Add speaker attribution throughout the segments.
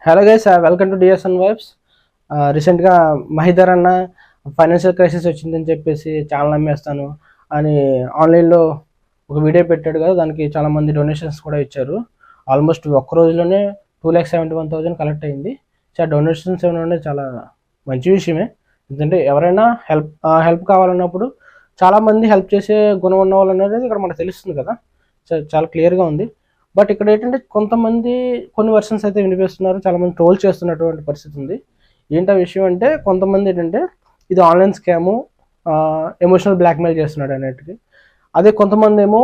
Speaker 1: Hello guys, welcome to DSN vibes. రీసెంట్గా మహిధర్ అన్న financial crisis వచ్చిందని చెప్పేసి ఛానల్ అమ్మేస్తాను అని ఆన్లైన్లో ఒక వీడియో పెట్టాడు కదా. దానికి చాలామంది డొనేషన్స్ కూడా ఇచ్చారు. ఆల్మోస్ట్ ఒక్క రోజులోనే 2,71,000 కలెక్ట్ అయింది. చాలా డొనేషన్స్ ఏమైనా ఉంటే చాలా మంచి విషయమే. ఎందుకంటే ఎవరైనా హెల్ప్ కావాలన్నప్పుడు చాలామంది హెల్ప్ చేసే గుణం ఉన్న వాళ్ళు అనేది ఇక్కడ మనకు తెలుస్తుంది కదా. చాలా క్లియర్గా ఉంది. బట్ ఇక్కడ ఏంటంటే కొంతమంది కొన్ని వర్షన్స్ అయితే వినిపిస్తున్నారు, చాలామంది ట్రోల్ చేస్తున్నటువంటి పరిస్థితి ఉంది. ఏంటో విషయం అంటే కొంతమంది ఏంటంటే ఇది ఆన్లైన్ స్కాము, ఎమోషనల్ బ్లాక్మెయిల్ చేస్తున్నాడు అన్నట్టుగా. అదే కొంతమంది ఏమో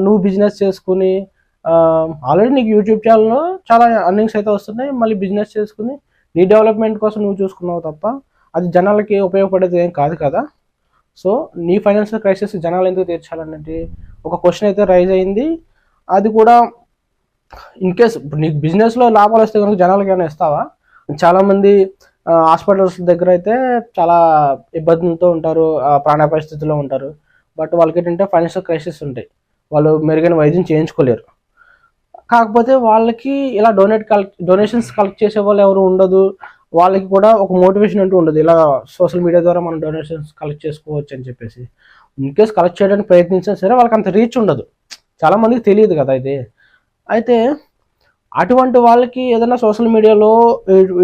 Speaker 1: నువ్వు బిజినెస్ చేసుకుని ఆల్రెడీ నీకు యూట్యూబ్ ఛానల్లో చాలా అర్నింగ్స్ అయితే వస్తున్నాయి, మళ్ళీ బిజినెస్ చేసుకుని నీ డెవలప్మెంట్ కోసం నువ్వు చూసుకున్నావు తప్ప అది జనాలకి ఉపయోగపడేది ఏం కాదు కదా. సో నీ ఫైనాన్షియల్ క్రైసిస్ జనాలు ఎందుకు తీర్చాలన్నట్టు ఒక క్వశ్చన్ అయితే రైజ్ అయింది. అది కూడా ఇన్ కేస్ ఇప్పుడు నీకు బిజినెస్లో లాభాలు వస్తే కనుక జనాలకి ఏమైనా ఇస్తావా? చాలామంది హాస్పిటల్స్ దగ్గర అయితే చాలా ఇబ్బందులతో ఉంటారు, ప్రాణ పరిస్థితుల్లో ఉంటారు. బట్ వాళ్ళకి ఏంటంటే ఫైనాన్షియల్ క్రైసిస్ ఉంటాయి, వాళ్ళు మెరుగైన వైద్యం చేయించుకోలేరు. కాకపోతే వాళ్ళకి ఇలా డొనేషన్స్ కలెక్ట్ చేసే వాళ్ళు ఎవరు ఉండదు. వాళ్ళకి కూడా ఒక మోటివేషన్ అంటూ ఉండదు, ఇలా సోషల్ మీడియా ద్వారా మనం డొనేషన్స్ కలెక్ట్ చేసుకోవచ్చు అని చెప్పేసి. ఇన్ కేస్ కలెక్ట్ చేయడానికి ప్రయత్నించినా సరే వాళ్ళకి అంత రీచ్ ఉండదు, చాలామందికి తెలియదు కదా ఇది. అయితే అటువంటి వాళ్ళకి ఏదైనా సోషల్ మీడియాలో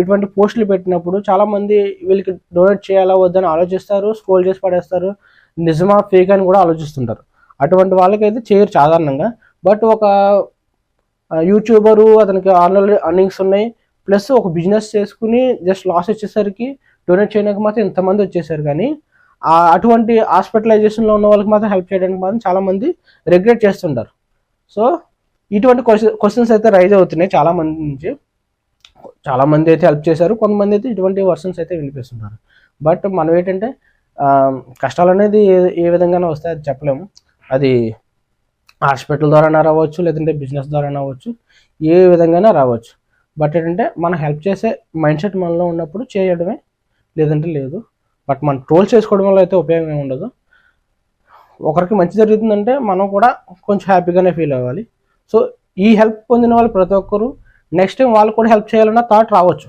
Speaker 1: ఇటువంటి పోస్టులు పెట్టినప్పుడు చాలామంది వీళ్ళకి డొనేట్ చేయాలా వద్దని ఆలోచిస్తారు, స్క్రోల్ చేసి పడేస్తారు, నిజమా ఫేక్ అని కూడా ఆలోచిస్తుంటారు. అటువంటి వాళ్ళకైతే చేయరు సాధారణంగా. బట్ ఒక యూట్యూబరు, అతనికి ఆన్లైన్ అర్నింగ్స్ ఉన్నాయి, ప్లస్ ఒక బిజినెస్ చేసుకుని జస్ట్ లాస్ వచ్చేసరికి డొనేట్ చేయడానికి మాత్రం ఇంతమంది వచ్చేసారు. కానీ అటువంటి హాస్పిటలైజేషన్లో ఉన్న వాళ్ళకి మాత్రం హెల్ప్ చేయడానికి మాత్రం చాలామంది రిగ్రెట్ చేస్తుంటారు. సో ఇటువంటి క్వశ్చన్స్ అయితే రైజ్ అవుతున్నాయి చాలామంది నుంచి. చాలామంది అయితే హెల్ప్ చేశారు, కొంతమంది అయితే ఇటువంటి వర్షన్స్ అయితే వినిపిస్తున్నారు. బట్ మనం ఏంటంటే కష్టాలు అనేది ఏ విధంగానే వస్తాయి అది చెప్పలేము. అది హాస్పిటల్ ద్వారానే రావచ్చు, లేదంటే బిజినెస్ ద్వారానే అవ్వచ్చు, ఏ విధంగానే రావచ్చు. బట్ ఏంటంటే మనం హెల్ప్ చేసే మైండ్ సెట్ మనలో ఉన్నప్పుడు చేయడమే, లేదంటే లేదు. బట్ మనం ట్రోల్ చేసుకోవడం వల్ల అయితే ఉపయోగం ఏమి ఉండదు. ఒకరికి మంచి జరుగుతుందంటే మనం కూడా కొంచెం హ్యాపీగానే ఫీల్ అవ్వాలి. సో ఈ హెల్ప్ పొందిన వాళ్ళు ప్రతి ఒక్కరు నెక్స్ట్ టైం వాళ్ళు కూడా హెల్ప్ చేయాలన్న థాట్ రావచ్చు.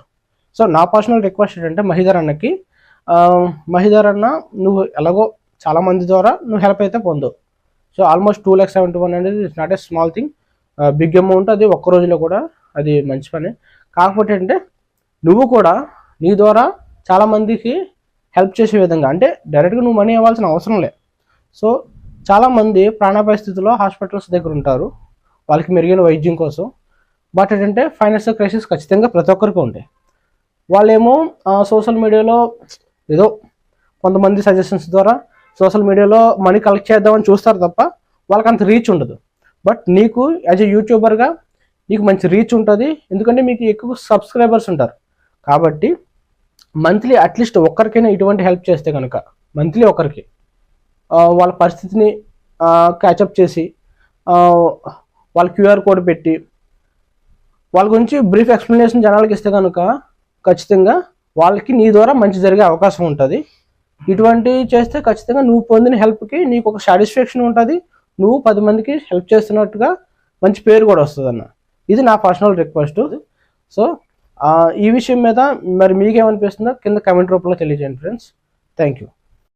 Speaker 1: సో నా పర్సనల్ రిక్వెస్ట్ ఏంటంటే మహిధర్ అన్నకి, మహిధర్ అన్న నువ్వు ఎలాగో చాలామంది ద్వారా నువ్వు హెల్ప్ అయితే పొందవు. సో ఆల్మోస్ట్ 2,71,000 అనేది it's not a small thing, big amount. అది ఒక్క రోజులో కూడా అది మంచి పని. కాకపోతే అంటే నువ్వు కూడా నీ ద్వారా చాలామందికి హెల్ప్ చేసే విధంగా, అంటే డైరెక్ట్గా నువ్వు మనీ ఇవ్వాల్సిన అవసరం లేదు. సో చాలామంది ప్రాణాపాయ స్థితిలో హాస్పిటల్స్ దగ్గర ఉంటారు, వాళ్ళకి మెరుగైన వైద్యం కోసం. బట్ ఏంటంటే ఫైనాన్షియల్ క్రైసిస్ ఖచ్చితంగా ప్రతి ఒక్కరికి ఉంటాయి. వాళ్ళేమో సోషల్ మీడియాలో ఏదో కొంతమంది సజెషన్స్ ద్వారా సోషల్ మీడియాలో మనీ కలెక్ట్ చేద్దామని చూస్తారు తప్ప వాళ్ళకి అంత రీచ్ ఉండదు. బట్ నీకు యాజ్ ఎ యూట్యూబర్గా నీకు మంచి రీచ్ ఉంటుంది, ఎందుకంటే మీకు ఎక్కువ సబ్స్క్రైబర్స్ ఉంటారు. కాబట్టి మంత్లీ అట్లీస్ట్ ఒక్కరికైనా ఇటువంటి హెల్ప్ చేస్తే కనుక, మంత్లీ ఒకరికి వాళ్ళ పరిస్థితిని క్యాచప్ చేసి వాళ్ళ క్యూఆర్ కోడ్ పెట్టి వాళ్ళ గురించి బ్రీఫ్ ఎక్స్ప్లెనేషన్ జనాలకి ఇస్తే కనుక ఖచ్చితంగా వాళ్ళకి నీ ద్వారా మంచి జరిగే అవకాశం ఉంటుంది. ఇటువంటివి చేస్తే ఖచ్చితంగా నువ్వు పొందిన హెల్ప్కి నీకు ఒక సాటిస్ఫాక్షన్ ఉంటుంది, నువ్వు 10 మందికి హెల్ప్ చేస్తున్నట్టుగా మంచి పేరు కూడా వస్తుంది అన్న. ఇది నా పర్సనల్ రిక్వెస్ట్. సో ఈ విషయం మీద మరి మీకేమనిపిస్తుందో కింద కమెంట్ రూపంలో తెలియజేయండి ఫ్రెండ్స్. Thank you.